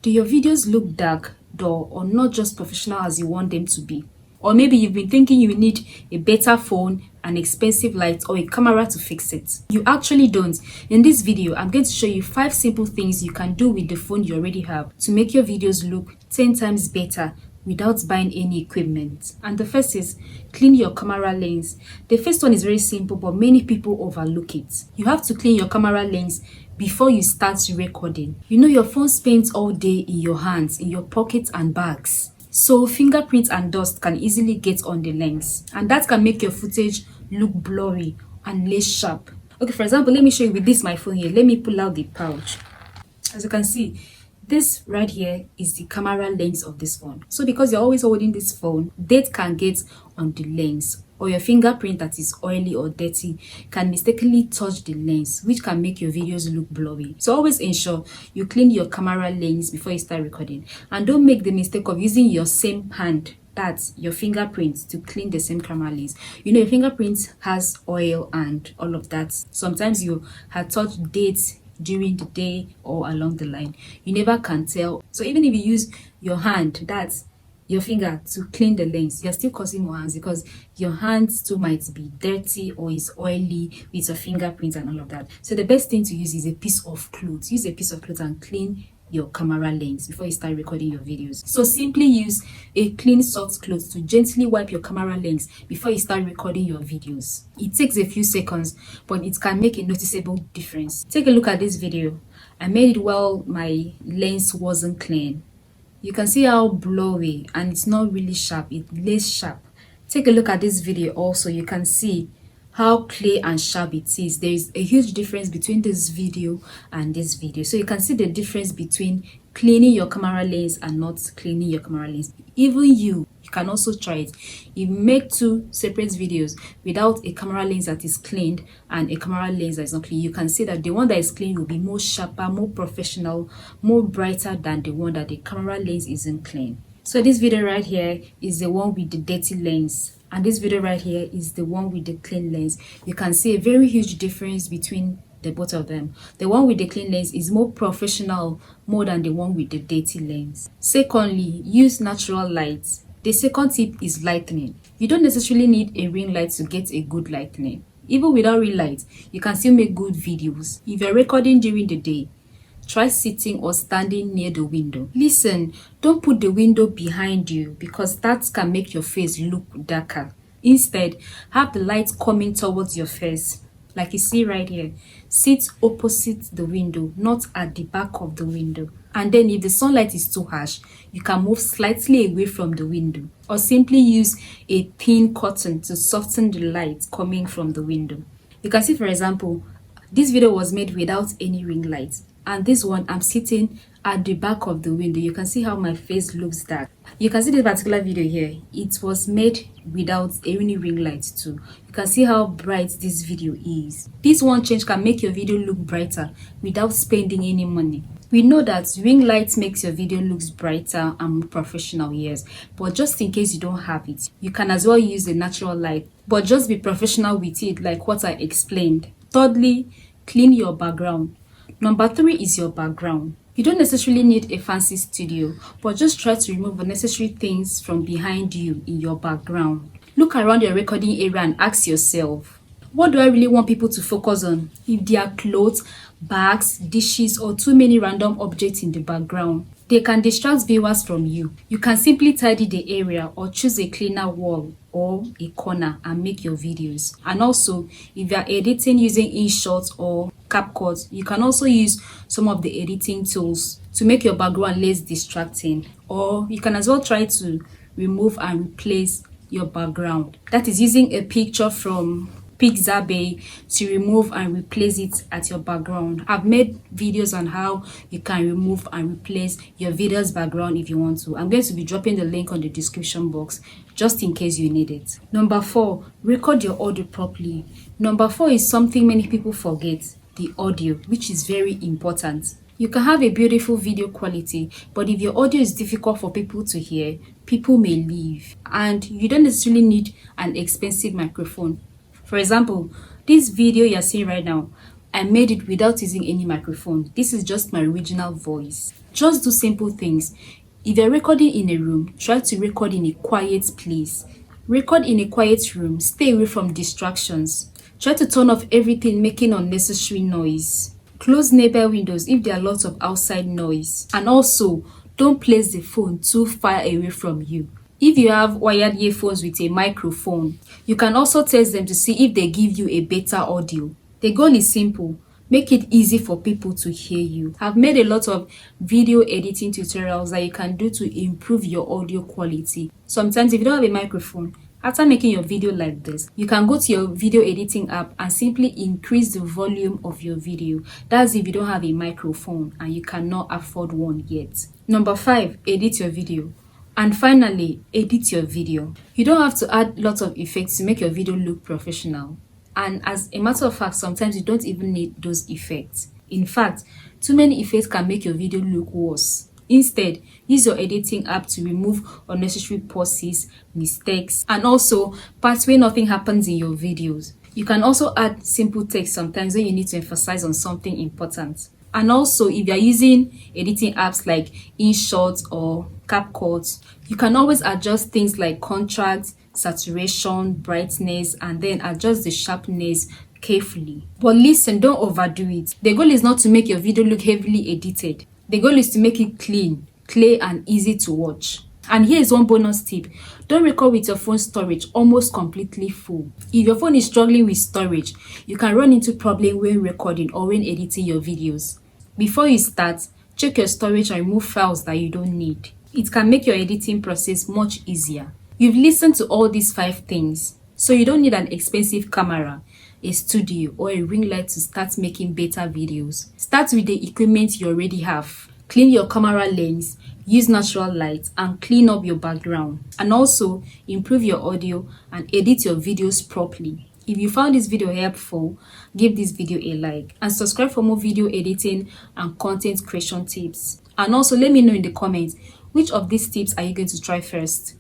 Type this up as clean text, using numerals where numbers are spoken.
Do your videos look dark, dull, or not just professional as you want them to be? Or maybe you've been thinking you need a better phone, an expensive light, or a camera to fix it. You actually don't. In this video, I'm going to show you 5 simple things you can do with the phone you already have to make your videos look 10 times better without buying any equipment. And the first is clean your camera lens. The first one is very simple, but many people overlook it. You have to clean your camera lens before you start recording. You know your phone spends all day in your hands, in your pockets and bags. So fingerprints and dust can easily get on the lens, and that can make your footage look blurry and less sharp. Okay, for example, let me show you with this my phone here. Let me pull out the pouch. As you can see, this right here is the camera lens of this phone. So because you're always holding this phone, dirt can get on the lens, or your fingerprint that is oily or dirty can mistakenly touch the lens, which can make your videos look blurry. So always ensure you clean your camera lens before you start recording, and don't make the mistake of using your same hand, that's your fingerprint, to clean the same camera lens. You know your fingerprint has oil and all of that. Sometimes you had touched dates during the day or along the line. You never can tell. So even if you use your hand, that's your finger, to clean the lens, you're still causing more harms because your hands too might be dirty or is oily with your fingerprints and all of that. So the best thing to use is a piece of cloth. Use a piece of cloth and clean your camera lens before you start recording your videos. So simply use a clean soft cloth to gently wipe your camera lens before you start recording your videos. It takes a few seconds, but it can make a noticeable difference. Take a look at this video. I made it while my lens wasn't clean. You can see how blurry, and it's not really sharp, it's less sharp. Take a look at this video also. You can see how clear and sharp it is. There is a huge difference between this video and this video. So you can see the difference between cleaning your camera lens and not cleaning your camera lens. Even you can also try it. You make 2 separate videos without a camera lens that is cleaned and a camera lens that is not clean. You can see that the one that is clean will be more sharper, more professional, more brighter than the one that the camera lens isn't clean. So this video right here is the one with the dirty lens, and this video right here is the one with the clean lens. You can see a very huge difference between the both of them. The one with the clean lens is more professional more than the one with the dirty lens. Secondly, use natural lights. The second tip is lightning. You don't necessarily need a ring light to get a good lightning. Even without ring light, you can still make good videos. If you're recording during the day, try sitting or standing near the window. Listen, don't put the window behind you because that can make your face look darker. Instead, have the light coming towards your face. Like you see right here, sit opposite the window, not at the back of the window. And then if the sunlight is too harsh, you can move slightly away from the window, or simply use a thin curtain to soften the light coming from the window. You can see, for example, this video was made without any ring light, and this one I'm sitting at the back of the window. You can see how my face looks dark. You can see this particular video here, it was made without any ring light too. You can see how bright this video is. This one change can make your video look brighter without spending any money. We know that ring light makes your video looks brighter and more professional, yes, but just in case you don't have it, you can as well use a natural light, but just be professional with it like what I explained. Thirdly, clean your background. Number 3 is your background. You don't necessarily need a fancy studio, but just try to remove unnecessary things from behind you in your background. Look around your recording area and ask yourself, what do I really want people to focus on? If there are clothes, bags, dishes, or too many random objects in the background, they can distract viewers from you. You can simply tidy the area or choose a cleaner wall or a corner and make your videos. And also, if you are editing using InShot or CapCut, you can also use some of the editing tools to make your background less distracting. Or you can as well try to remove and replace your background. That is using a picture from Pixabay to remove and replace it at your background. I've made videos on how you can remove and replace your video's background if you want to. I'm going to be dropping the link on the description box just in case you need it. Number 4, record your audio properly. Number 4 is something many people forget, the audio, which is very important. You can have a beautiful video quality, but if your audio is difficult for people to hear, people may leave. And you don't necessarily need an expensive microphone. For example, this video you're seeing right now, I made it without using any microphone. This is just my original voice. Just do simple things. If you're recording in a room, try to record in a quiet place. Record in a quiet room. Stay away from distractions. Try to turn off everything making unnecessary noise. Close neighbor windows if there are lots of outside noise. And also, don't place the phone too far away from you. If you have wired earphones with a microphone, you can also test them to see if they give you a better audio. The goal is simple. Make it easy for people to hear you. I've made a lot of video editing tutorials that you can do to improve your audio quality. Sometimes if you don't have a microphone, after making your video like this, you can go to your video editing app and simply increase the volume of your video. That's if you don't have a microphone and you cannot afford one yet. Number 5, edit your video. And finally, edit your video. You don't have to add lots of effects to make your video look professional. And as a matter of fact, sometimes you don't even need those effects. In fact, too many effects can make your video look worse. Instead, use your editing app to remove unnecessary pauses, mistakes, and also parts where nothing happens in your videos. You can also add simple text sometimes when you need to emphasize on something important. And also, if you're using editing apps like InShot or CapCut, you can always adjust things like contrast, saturation, brightness, and then adjust the sharpness carefully. But listen, don't overdo it. The goal is not to make your video look heavily edited. The goal is to make it clean, clear, and easy to watch. And here is one bonus tip. Don't record with your phone storage almost completely full. If your phone is struggling with storage, you can run into problem when recording or when editing your videos. Before you start, check your storage and remove files that you don't need. It can make your editing process much easier. You've listened to all these 5 things, so you don't need an expensive camera, a studio, or a ring light to start making better videos. Start with the equipment you already have. Clean your camera lens, use natural light, and clean up your background. And also, improve your audio and edit your videos properly. If you found this video helpful, give this video a like and subscribe for more video editing and content creation tips. And also let me know in the comments, which of these tips are you going to try first?